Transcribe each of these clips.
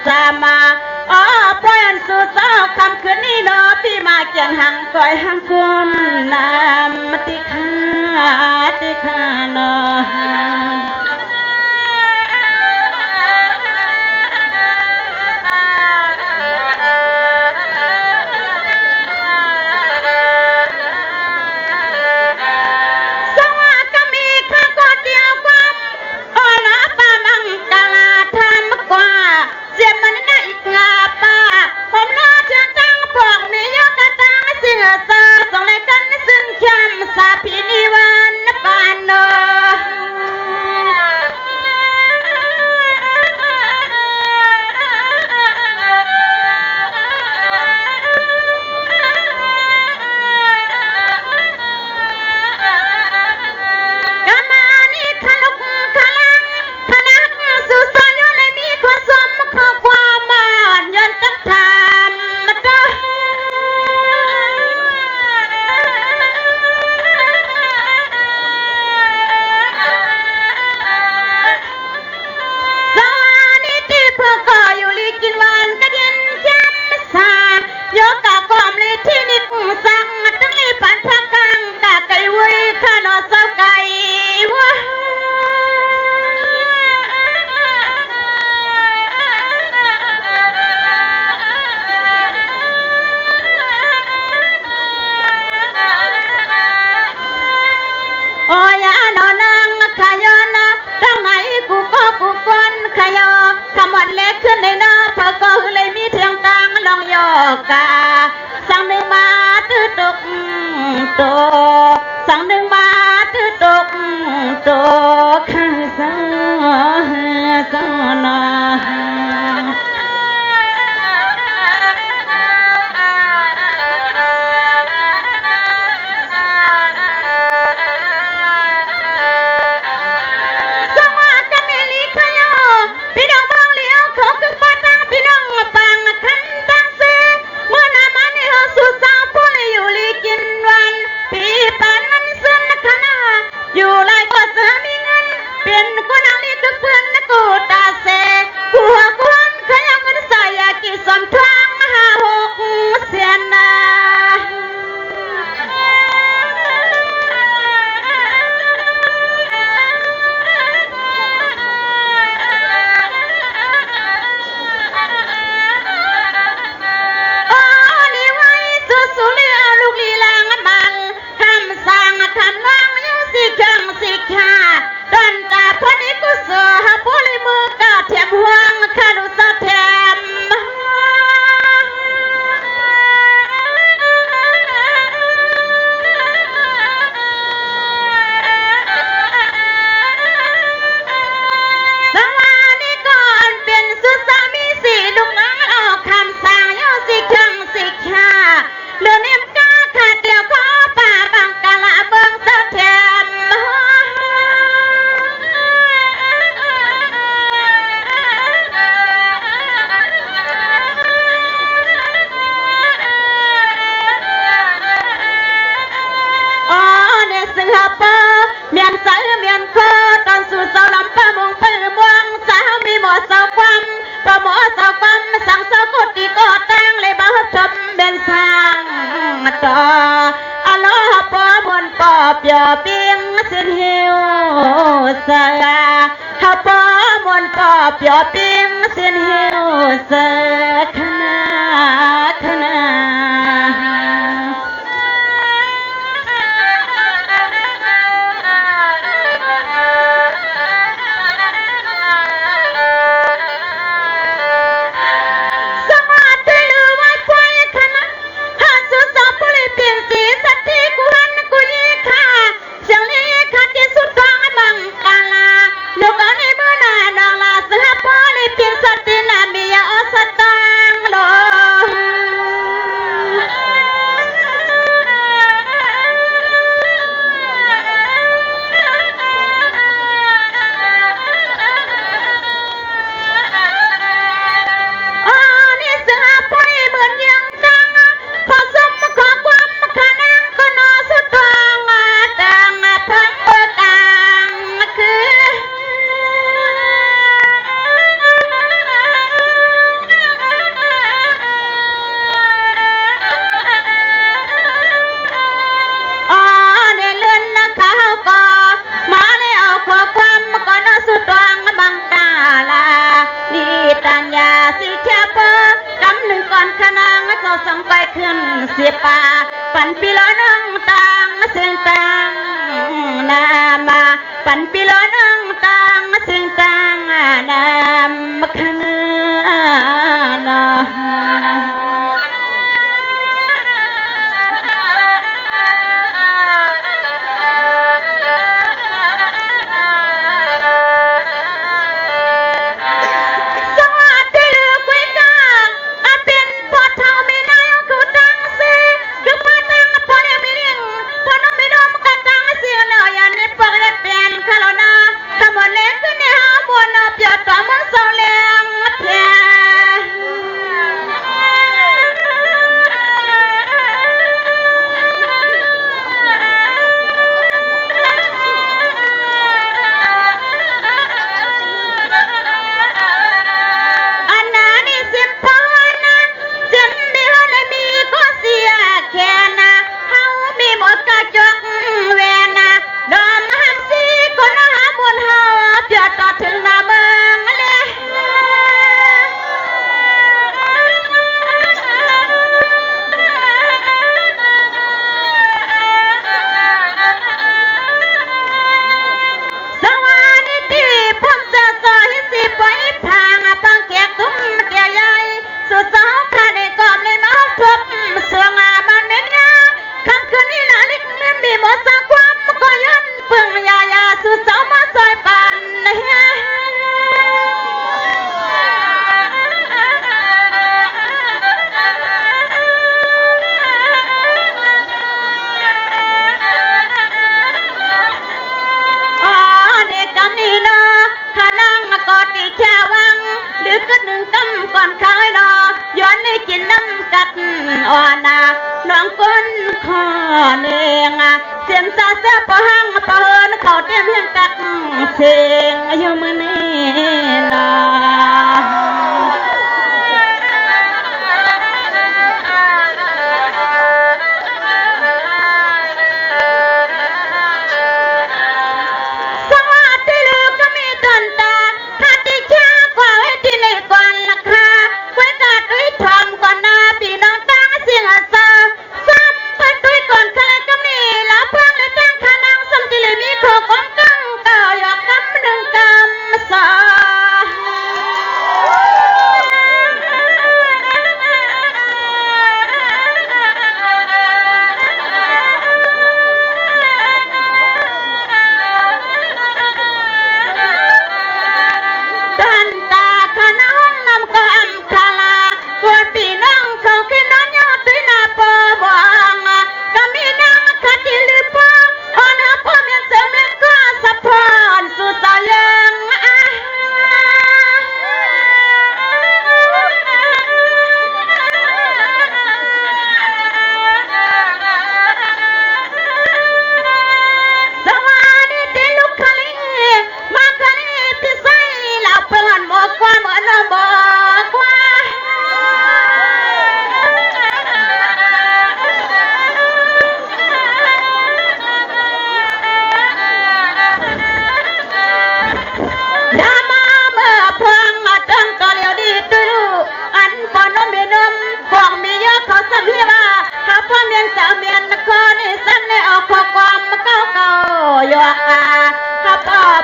สามาอ๋อปล่อยอันสู่เศร้าคำคืนนี้เนาะพี่มาเกี่ยงหังก่อยหังคุณน้ำติคาเนาะโอ้ยนอนังขยอนะตั้งไงกูก้นขยอขมวดเล็กขึ้นในน้าพอก็เลยมีเทียงกลางลองโยกาสั่งหนึ่งมาตื้อตกตกสั่งหนึ่งมาตื้อตกตกข้าสาวนาเมียนใสเมียนโคตอนสู่เสาลำปะมงปือม่วงสาวมีหมอเสาความปะหมอเสาความสั่งเสากุฏิก็ตั้งเลยบ่จบเป็นสร้างต่ออโลปอบนปอบเปียเปียงสินหิวสลาฮะปอบนปอบเปียเปียงสินหิวสคณาข ก็สังไปขึ้นเสียป่าปันปีละนังตังเสียงตังนามาปันปีละนังตังเสียงตังนามขันนาอ่อนนาน้องก้นคอเนียงเสียงซาเสียปะหังปะเฮินเขาเตรียมเพียงกักเสียงอยู่มือนี้นะ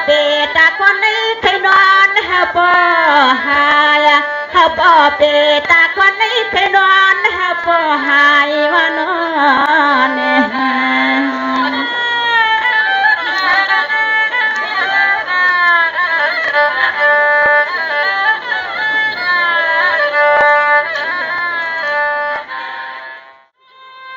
เปตาคนนี้ใครนอนฮะบ่หายฮะบ่เปตาคนนี้ใคร